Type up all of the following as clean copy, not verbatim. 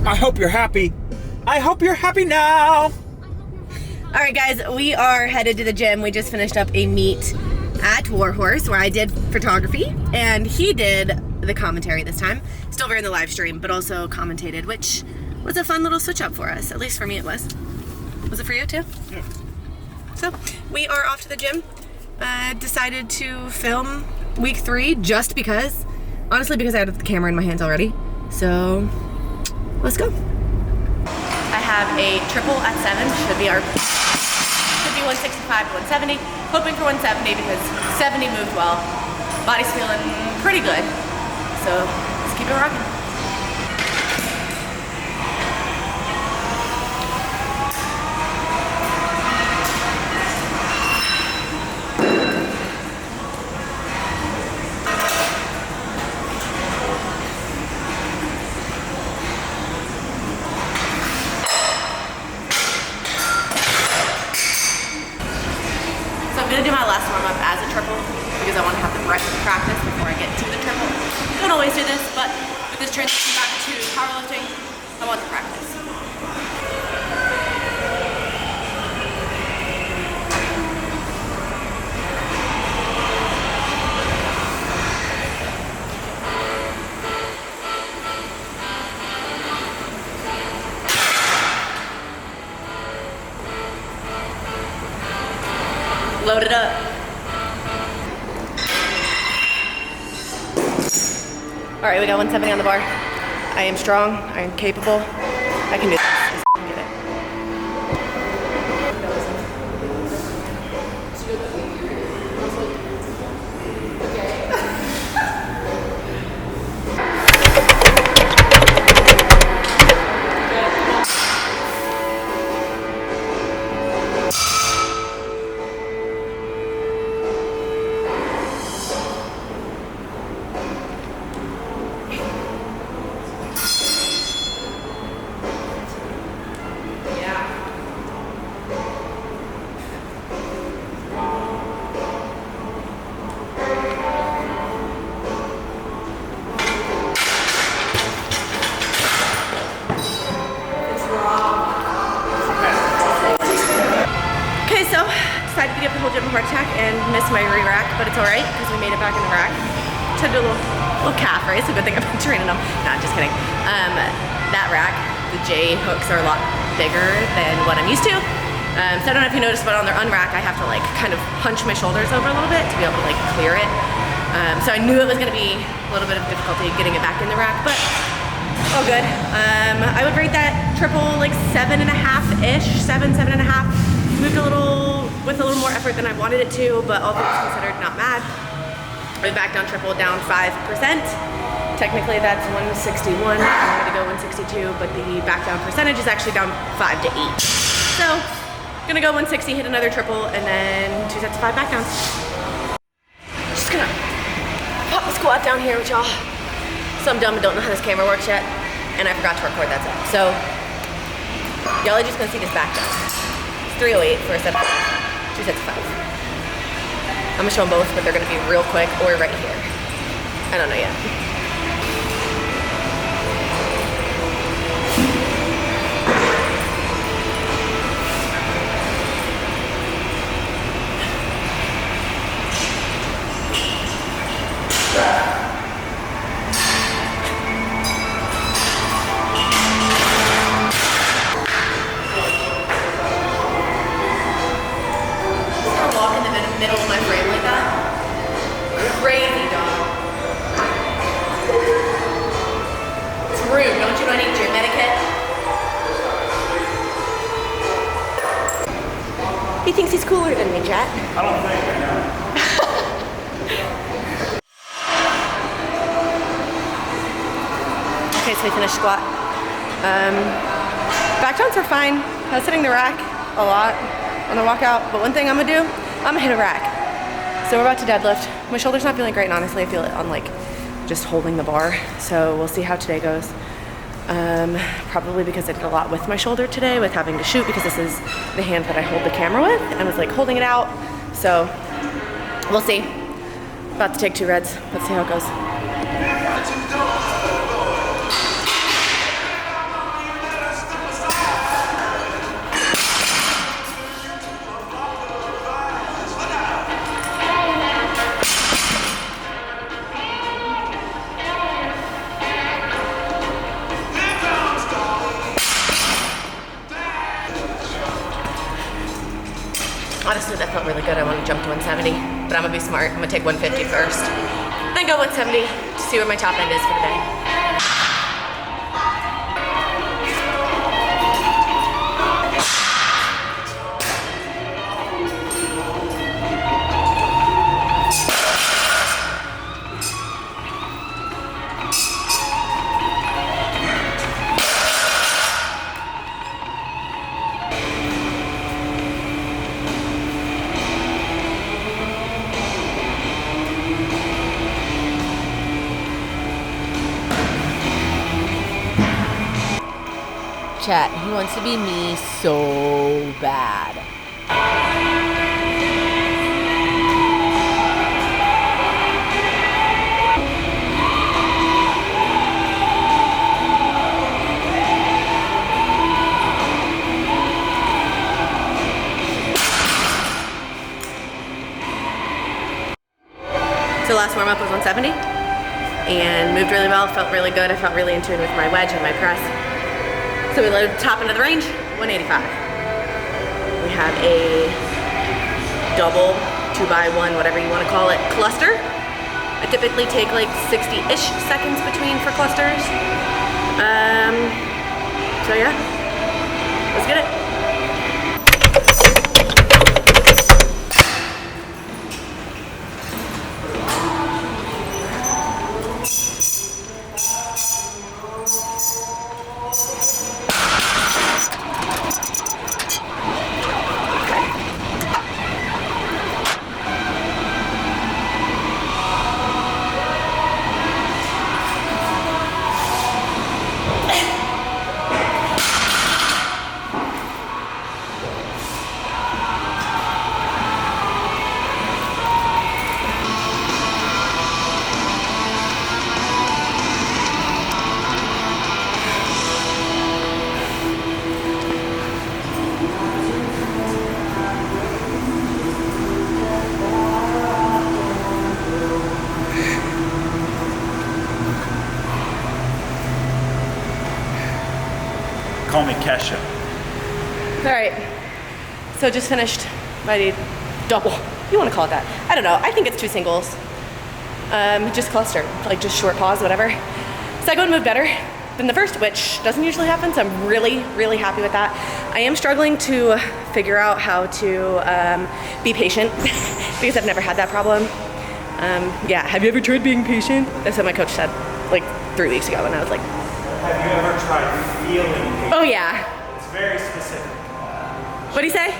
I hope you're happy. I hope you're happy now. All right, guys, we are headed to the gym. We just finished up a meet at Warhorse where I did photography and he did the commentary this time. Still very in the live stream, but also commentated, which was a fun little switch up for us. At least for me it was. Was it for you too? Yeah. So we are off to the gym. Decided to film week 3 just because, honestly, because I had the camera in my hands already. So let's go. I have a triple at 7, should be 165 to 170. Hoping for 170 because 70 moved well. Body's feeling pretty good. So let's keep it rocking. I'm gonna do my last warm up as a triple because I want to have the breadth of practice before I get to the triple. Don't always do this, but with this transition back to powerlifting, I want the practice. Load it up. All right, we got 170 on the bar. I am strong, I am capable, I can do this. Let's get it. Decided to give the whole gym a heart attack and miss my re-rack, but it's alright because we made it back in the rack. Tried to do a little calf raise, a good thing I've been training them. Nah, just kidding. That rack, the J hooks are a lot bigger than what I'm used to. So I don't know if you noticed, but on their unrack I have to like kind of hunch my shoulders over a little bit to be able to like clear it. So I knew it was going to be a little bit of difficulty getting it back in the rack, but all good. I would rate that triple like 7.5-ish, 7.5. Moved with a little more effort than I wanted it to, but all things considered, not mad. We back down triple, down 5%. Technically that's 161. I wanted to go 162, but the back down percentage is actually down 5 to 8. So, gonna go 160, hit another triple, and then 2 sets of 5 back downs. Just gonna pop the squat down here with y'all. So I'm dumb and don't know how this camera works yet, and I forgot to record that set. So, y'all are just gonna see this back down. 308 for a set of 2 sets of 5. I'm gonna show them both, but they're gonna be real quick or right here. I don't know yet. Middle of my frame like that. Crazy, dog. It's rude. Don't you know I need gym etiquette? He thinks he's cooler than me, chat. I don't think I know. Okay, so we finished squat. Back downs are fine. I was hitting the rack a lot on the walkout, but one thing I'm gonna do, I'm gonna hit a rack. So we're about to deadlift. My shoulder's not feeling great, and honestly, I feel it on like just holding the bar. So we'll see how today goes. Probably because I did a lot with my shoulder today with having to shoot, because this is the hand that I hold the camera with and was like holding it out. So we'll see. About to take 2 reds. Let's see how it goes. honestly, that felt really good. I want to jump to 170, but I'm gonna be smart. I'm gonna take 150 first, then go 170 to see where my top end is for the day. Chat, he wants to be me so bad. So last warm up was 170 and moved really well, felt really good. I felt really in tune with my wedge and my press. So we loaded the top end of the range, 185. We have a double 2x1, whatever you want to call it, cluster. I typically take like 60-ish seconds between for clusters. So yeah, let's get it. Call me Kesha. All right, so just finished my double. You want to call it that? I don't know. I think it's 2 singles. Just clustered, like just short pause, whatever. Second one moved better than the first, which doesn't usually happen, so I'm really, really happy with that. I am struggling to figure out how to be patient because I've never had that problem. Yeah, have you ever tried being patient? That's what my coach said like 3 weeks ago, and I was like, Have you ever tried feeling patient? oh yeah. It's very specific. What'd he say?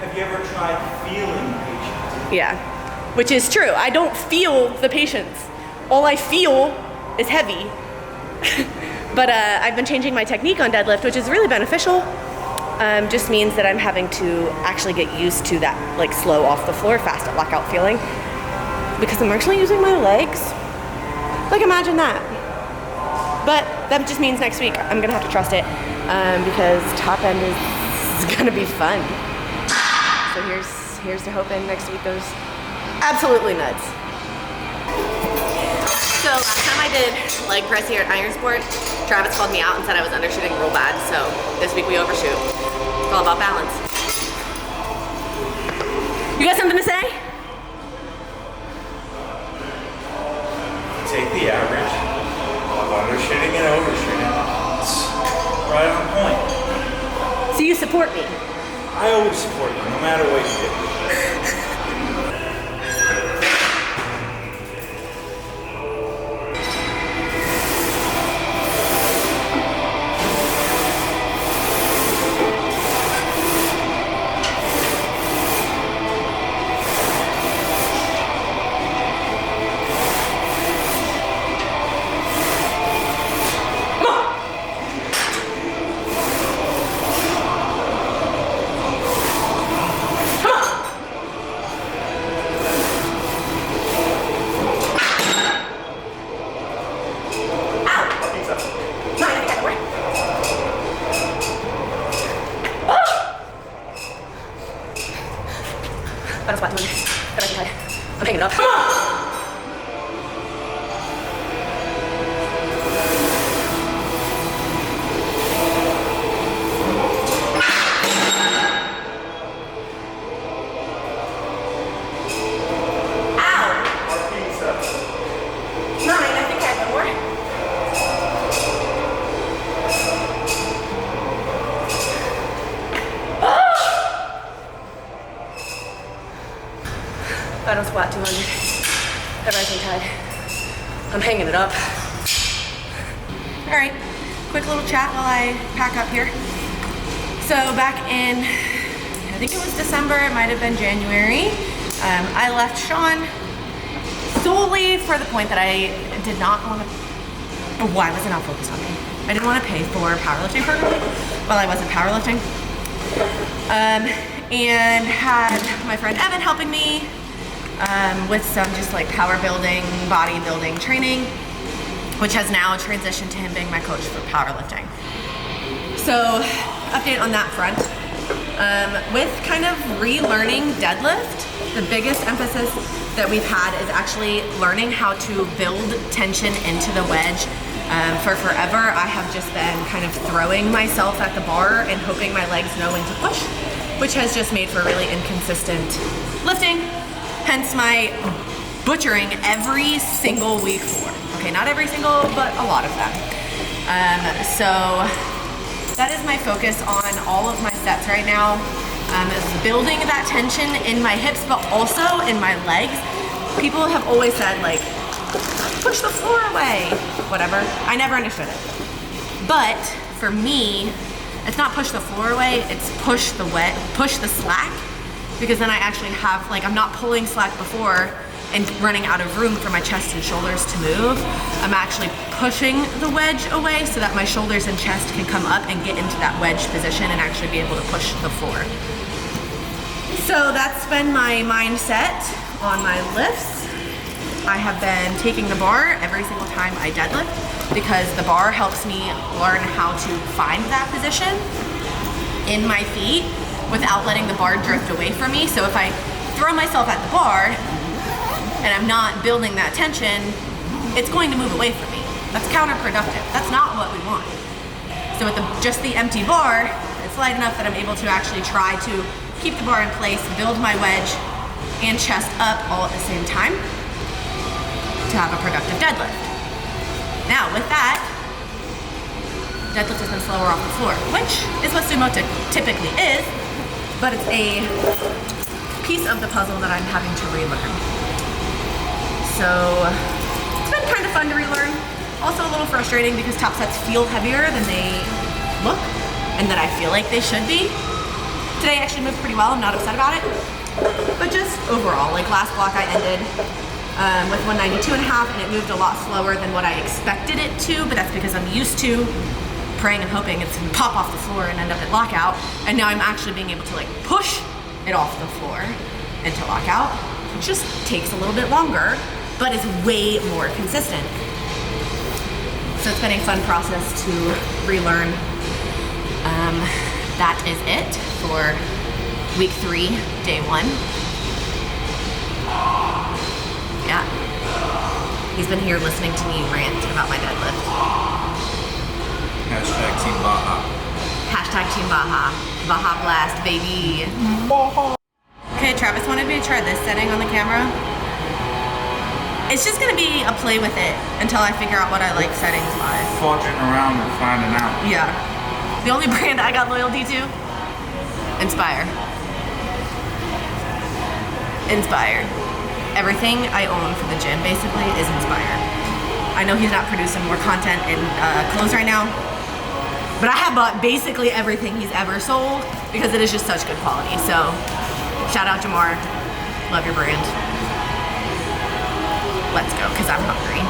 Have you ever tried feeling patient? Yeah, which is true. I don't feel the patience. All I feel is heavy. But I've been changing my technique on deadlift, which is really beneficial. Just means that I'm having to actually get used to that like slow off the floor, fast at lockout feeling. Because I'm actually using my legs. Like imagine that. But that just means next week I'm gonna have to trust it because top end is gonna be fun. So here's to hoping next week goes absolutely nuts. So last time I did leg press here at Iron Sport, Travis called me out and said I was undershooting real bad. So this week we overshoot. It's all about balance. You got something to say? Take the average of undershooting and overshooting. It's right on point. So you support me? I always support you, no matter what you do. I don't squat 200 at rising tide. I'm hanging it up. All right, quick little chat while I pack up here. So back in, I think it was December, it might have been January, I left Sean solely for the point that I did not want to, why was it not focused on me? I didn't want to pay for powerlifting program while I wasn't powerlifting. And had my friend Evan helping me with some just like power building, bodybuilding training, which has now transitioned to him being my coach for powerlifting. So, update on that front. With kind of relearning deadlift, the biggest emphasis that we've had is actually learning how to build tension into the wedge. For forever, I have just been kind of throwing myself at the bar and hoping my legs know when to push, which has just made for really inconsistent lifting, hence my butchering every single week four. Okay, not every single, but a lot of them. So that is my focus on all of my sets right now, is building that tension in my hips, but also in my legs. People have always said like, push the floor away, whatever. I never understood it. But for me, it's not push the floor away, it's push the slack, because then I actually have, like, I'm not pulling slack before and running out of room for my chest and shoulders to move. I'm actually pushing the wedge away so that my shoulders and chest can come up and get into that wedge position and actually be able to push the floor. So that's been my mindset on my lifts. I have been taking the bar every single time I deadlift because the bar helps me learn how to find that position in my feet without letting the bar drift away from me. So if I throw myself at the bar and I'm not building that tension, it's going to move away from me. That's counterproductive. That's not what we want. So with just the empty bar, it's light enough that I'm able to actually try to keep the bar in place, build my wedge and chest up all at the same time to have a productive deadlift. Now with that, deadlift has been slower off the floor, which is what sumo typically is, but it's a piece of the puzzle that I'm having to relearn. So it's been kind of fun to relearn. Also a little frustrating because top sets feel heavier than they look and that I feel like they should be. Today I actually moved pretty well, I'm not upset about it. But just overall, like last block I ended with 192.5 and it moved a lot slower than what I expected it to, but that's because I'm used to praying and hoping it's gonna pop off the floor and end up at lockout. And now I'm actually being able to like push it off the floor into lockout. It just takes a little bit longer, but it's way more consistent. So it's been a fun process to relearn. That is it for week 3, day 1. Yeah. He's been here listening to me rant about my deadlift. Hashtag Team Baja. Hashtag Team Baja. Baja Blast, baby. Baja. Okay, Travis wanted me to try this setting on the camera. It's just gonna be a play with it until I figure out what I like settings wise. Forging around and finding out. Yeah. The only brand I got loyalty to? Inspire. Inspired. Everything I own for the gym basically is Inspire. I know he's not producing more content in clothes right now, but I have bought basically everything he's ever sold because it is just such good quality. So shout out Jamar, love your brand. Let's go, because I'm hungry.